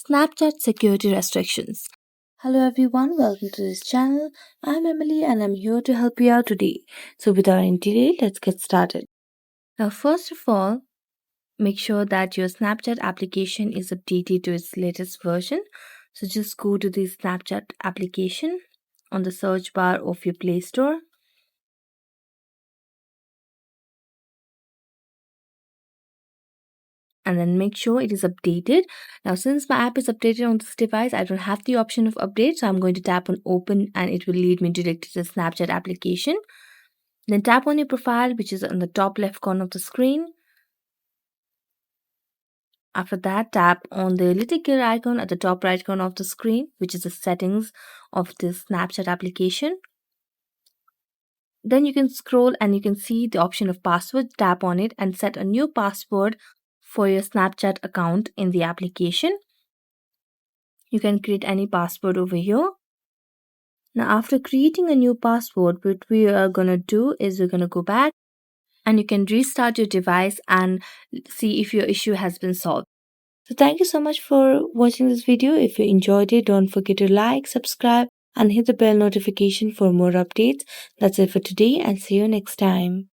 Snapchat security restrictions. Hello everyone, welcome to this channel. I'm Emily and I'm here to help you out today. So without any delay, let's get started. Now first of all, make sure that your Snapchat application is updated to its latest version. So just go to the Snapchat application on the search bar of your Play Store. And then make sure it is updated. Now, since my app is updated on this device, I don't have the option of update. So I'm going to tap on open and it will lead me directly to the Snapchat application. Then tap on your profile, which is on the top left corner of the screen. After that, tap on the little gear icon at the top right corner of the screen, which is the settings of this Snapchat application. Then you can scroll and you can see the option of password. Tap on it and set a new password for your Snapchat account in the application. You can create any password over here. Now, after creating a new password, what we are going to do is we're going to go back and you can restart your device and see if your issue has been solved. So thank you so much for watching this video. If you enjoyed it, don't forget to like, subscribe and hit the bell notification for more updates. That's it for today and see you next time.